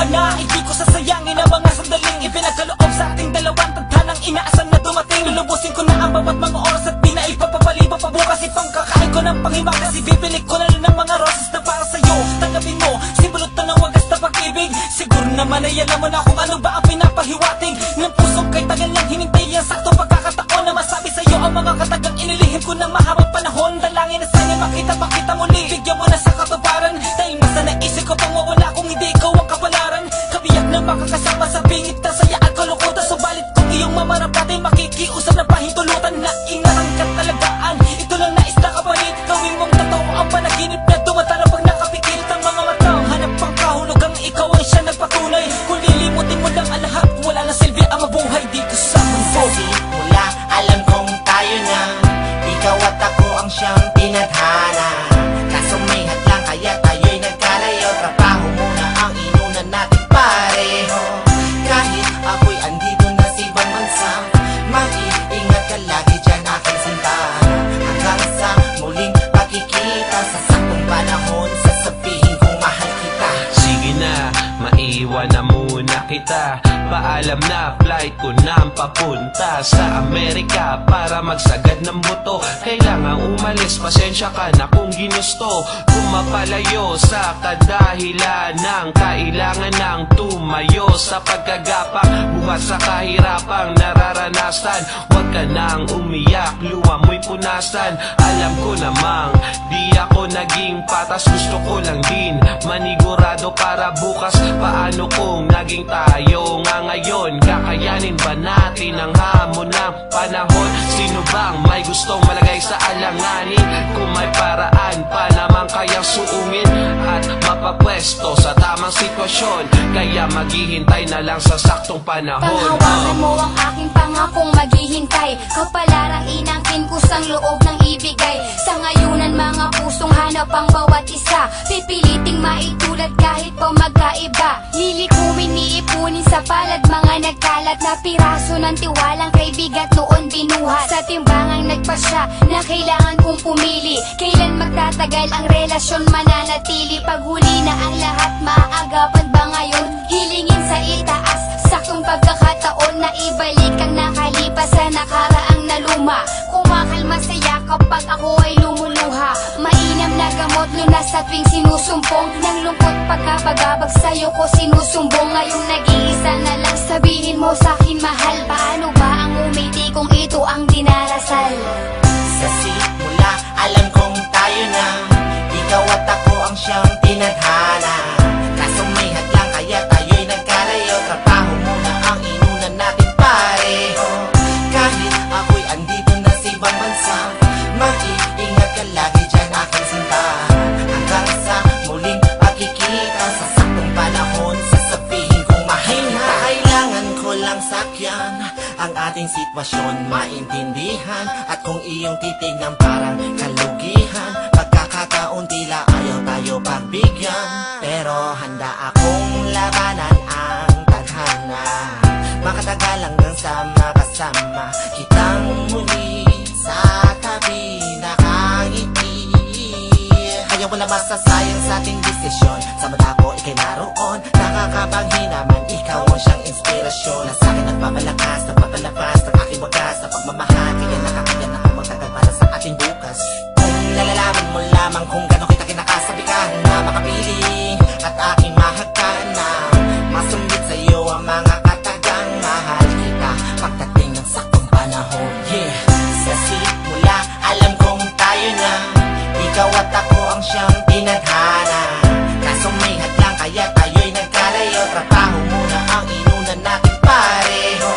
sana hindi ko sasayangin ang mga sandaling ipinagkaloob sa ating dalawang tadhanang inaasam na dumating. Lulubusin ko na ang bawat mga oras at di na ipapapaliba pa bukas. Itong kakain ko ng panghimak kasi bibili ko na rin ng mga roses na para sa'yo. Tanggapin mo, simbolo to ng wagas na pag-ibig. Siguro naman ay alam mo na kung ano ba ang pinapahiwatig ng puso kay tagal lang hinintay ang saktong pagkakataon na masabi sa'yo ang mga katagang inilihim ko ng mahabang panahon. Dalangin na sana makita mo li, bigyan mo na sa katuparan. Dahil mas na naisip ko pang mawala kung hindi ikaw ang kapalaran. Kabiyak na makakasama sa bingit na saya at kalukutan. Subalit kung iyong mamarap natin makikiusap na pahintulutan na ingatan ka talagaan. Ito lang nais na kapalit, gawin mong totoo ang panaginip na dumatara pag nakapikit ang mga mata. Hanap pang kahulugang ikaw ang siya nagpatunay. Kung lilimutin mo lang ang lahat, wala na silbi ang mabuhay dito sa mundo. Simula alam kong tayo na, ikaw at ako ang siyang tinadhana. Kaso may hadlang kaya tayo'y nagkalayo. Trabaho muna ang inunan natin pareho. Kahit ako'y andito na sa ibang bansa, mag-iingat ka lagi dyan aking sinta. Hanggang sa muling pagkikita, sa saktong panahon sasabihin kong mahal kita. Sige na, maiwan na muna kita. Paalam na, flight ko na papunta sa Amerika para magsagad ng buto. Kailangan umalis, pasensya ka na kung ginusto. Kung mapalayo sa kadahilan ng kailangan ng tumayo sa pagkagapang buhat sa kahirapang nararanasan. Huwag ka nang umiyak, luha mo'y punasan. Alam ko namang di ako naging patas, gusto ko lang din manigurado para bukas. Paano kung naging tayo nga ngayon? Kakayanin ba natin ang hamon ng panahon? Sino bang may gustong malagay sa alanganin? Kung may paraan pa naman kayang suungin at mapapwesto sa tamang sitwasyon, kaya maghihintay na lang sa saktong panahon. Panghawakan mo ang aking pangakong maghihintay. Kapalarang inangkin ko sang loob ng ibigay. Sa ngayunan mga pusong hanap ang bawat isa. Pipiliting maitulad kahit pa magkaiba. Lilikumin, iipunin sa palad mga nagkalat na piraso ng tiwalang kaibigat noon binuhat. Sa timbangang nagpasya na kailangan kong pumili. Kailan magtatagal ang relasyon mananatili? Paghuli na ang lahat, maaagapan ba ngayon? Hilingin sa itaas, saktong pagkakataon na ibalik ang nakalipas sa nakaraang naluma. Kumakalma saya kapag ako ay lumuluha. Mainam na gamot lunas sa tuwing sinusumpong. Nang lungkot pagkabagabag sa'yo ko sinusumbong. Ngayong nag-iisa na lang sabihin mo sa'kin mahal. Paano ba ang umiti kung ito ang dinarasal? Sa simula alam kong tayo na, ikaw at ako ang siyang tinadhana. Kaso may hadlang kaya tayo'y nagkalayo. Trabaho muna ang inunan natin pareho. Kahit ako'y andito na sa ibang bansa, mag-iingat ka lagi dyan aking sinta. Hanggang sa muling pagkikita, sa saktong panahon sasabihin kong mahal kita. Kailangan ko lang sakyan ang ating sitwasyon, maintindihan. At kung iyong titignan parang kalugihan, pagkakataon tila ayaw tayo pagbigyan. Pero handa akong labanan ang tadhana. Makatagal hanggang sa makasama kitang muli sa tabi, nakangiti. Kaya wala masasayang sa ating desisyon. Sa mata ko ika'y naroon, nakakapanghina man ikaw ang siyang inspirasyon. Na sa'kin nagpapalakas, nagpapalabas ng aking wagas na pagmamahal. Kaya nakakayan ako magtagal para sa ating bukas. Kung nalalaman mo lamang kung gano'n kita kinakasabihan na makapili at aking mahagkan na masundot sa'yo ang mga katagang mahal kita pagdating ng saktong panahon. Yeah, sa simula alam kong tayo na, ikaw at ako ang siyang tinadhana. Kaso may hadlang kaya tayo'y nagkalayo. Trabaho muna ang inunan natin pareho.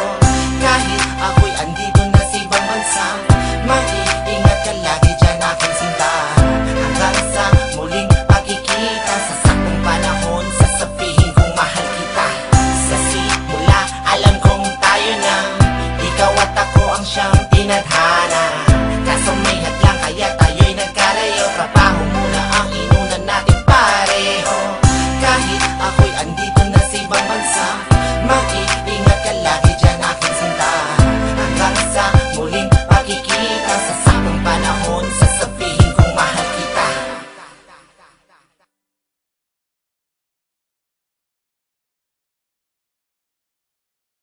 Kahit ako'y andito na sa ibang bansa, mag-iingat ka lagi dyan aking sinta. Hanggang sa muling pagkikita, sa saktong panahon sasabihin kong mahal kita. Sa simula alam kong tayo na, ikaw at ako ang siyang tinadhana.